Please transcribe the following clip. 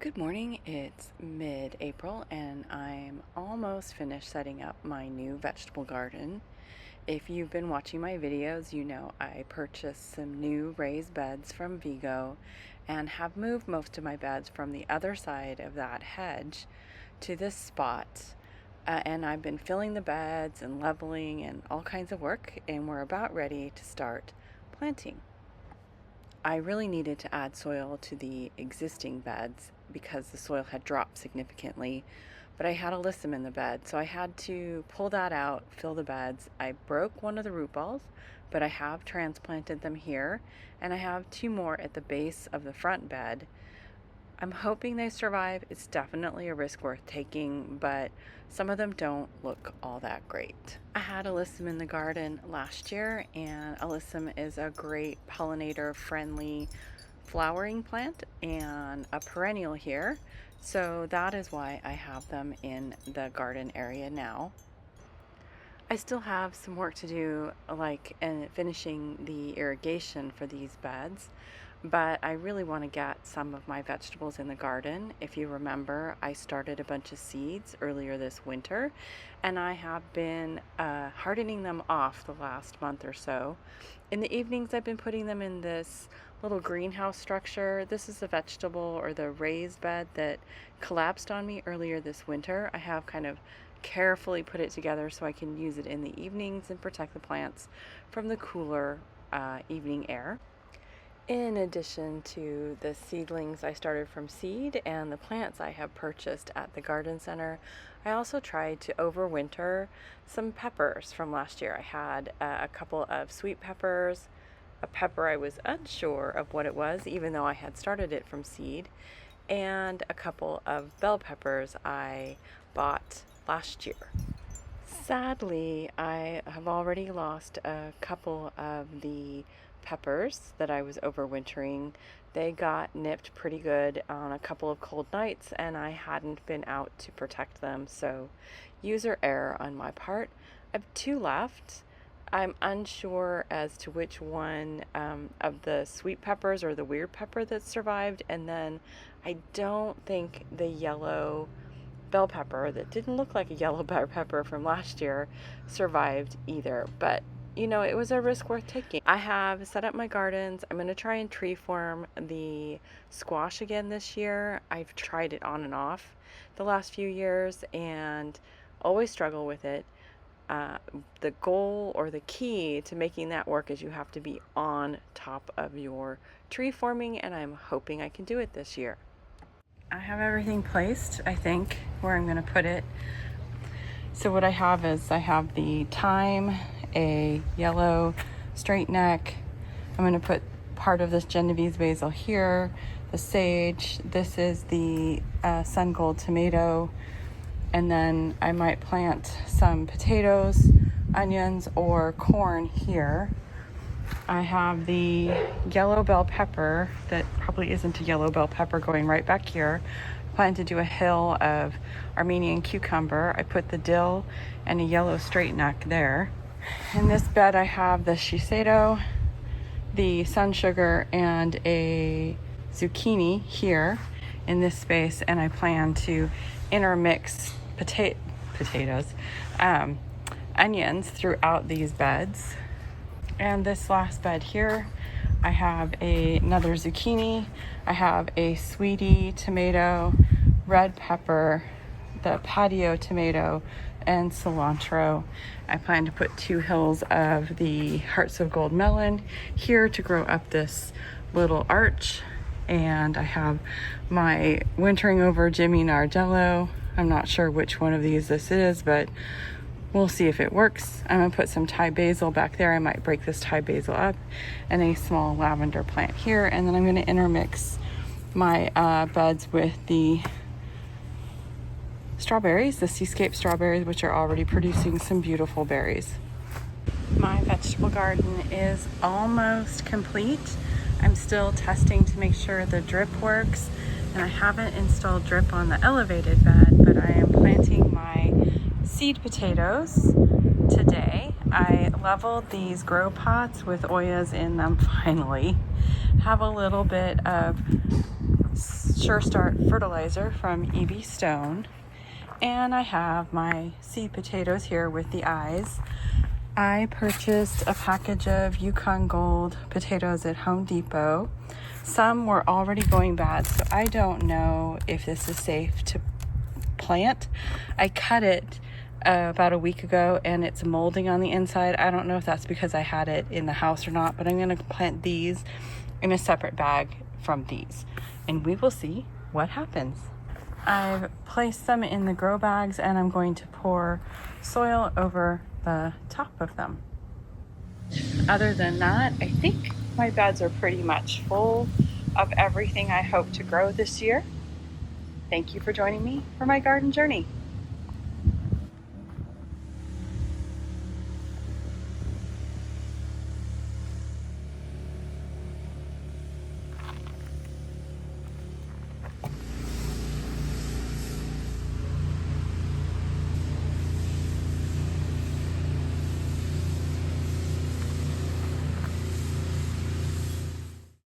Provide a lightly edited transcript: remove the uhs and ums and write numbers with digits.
Good morning. It's mid-April and I'm almost finished setting up my new vegetable garden. If you've been watching my videos, you know I purchased some new raised beds from Vego and have moved most of my beds from the other side of that hedge to this spot. And I've been filling the beds and leveling and all kinds of work, and we're about ready to start planting. I really needed to add soil to the existing beds because the soil had dropped significantly, but I had alyssum in the bed, so I had to pull that out, fill the beds. I broke one of the root balls, but I have transplanted them here, and I have two more at the base of the front bed. I'm hoping they survive. It's definitely a risk worth taking, but some of them don't look all that great. I had alyssum in the garden last year, and alyssum is a great pollinator friendly flowering plant and a perennial here. So that is why I have them in the garden area now. I still have some work to do, like finishing the irrigation for these beds, but I really want to get some of my vegetables in the garden. If you remember, I started a bunch of seeds earlier this winter, and I have been hardening them off the last month or so. In the evenings, I've been putting them in this little greenhouse structure. This is the vegetable or the raised bed that collapsed on me earlier this winter. I have kind of carefully put it together so I can use it in the evenings and protect the plants from the cooler evening air. In addition to the seedlings I started from seed and the plants I have purchased at the garden center, I also tried to overwinter some peppers from last year. I had a couple of sweet peppers, a pepper I was unsure of what it was, even though I had started it from seed, and a couple of bell peppers I bought last year. Sadly, I have already lost a couple of the peppers that I was overwintering. They got nipped pretty good on a couple of cold nights, and I hadn't been out to protect them, so user error on my part. I have two left. I'm unsure as to which one of the sweet peppers or the weird pepper that survived, and then I don't think the yellow bell pepper that didn't look like a yellow bell pepper from last year survived either, but you know, it was a risk worth taking. I have set up my gardens. I'm going to try and tree form the squash again this year. I've tried it on and off the last few years and always struggle with it. The goal or the key to making that work is you have to be on top of your tree forming, and I'm hoping I can do it this year. I have everything placed, I think, where I'm going to put it. So what I have is I have the thyme, a yellow straight neck. I'm going to put part of this Genovese basil here, the sage. This is the sun gold tomato. And then I might plant some potatoes, onions, or corn here. I have the yellow bell pepper that probably isn't a yellow bell pepper going right back here. I plan to do a hill of Armenian cucumber. I put the dill and a yellow straight neck there. In this bed I have the shiseido, the sun sugar, and a zucchini here in this space, and I plan to intermix potatoes, onions throughout these beds. And this last bed here, I have another zucchini, I have a sweetie tomato, red pepper, the patio tomato, and cilantro. I plan to put 2 hills of the hearts of gold melon here to grow up this little arch. And I have my wintering over Jimmy Nardello. I'm not sure which one of these this is, but we'll see if it works. I'm gonna put some Thai basil back there. I might break this Thai basil up, and a small lavender plant here. And then I'm gonna intermix my beds with the strawberries, the seascape strawberries, which are already producing some beautiful berries. My vegetable garden is almost complete. I'm still testing to make sure the drip works, and I haven't installed drip on the elevated bed, but I am planting my seed potatoes today. I leveled these grow pots with Oyas in them finally. Have a little bit of Sure Start fertilizer from EB Stone. And I have my seed potatoes here with the eyes. I purchased a package of Yukon Gold potatoes at Home Depot. Some were already going bad, so I don't know if this is safe to plant. I cut it about a week ago and it's molding on the inside. I don't know if that's because I had it in the house or not, but I'm going to plant these in a separate bag from these, and we will see what happens. I've placed them in the grow bags and I'm going to pour soil over the top of them. Other than that, I think my beds are pretty much full of everything I hope to grow this year. Thank you for joining me for my garden journey.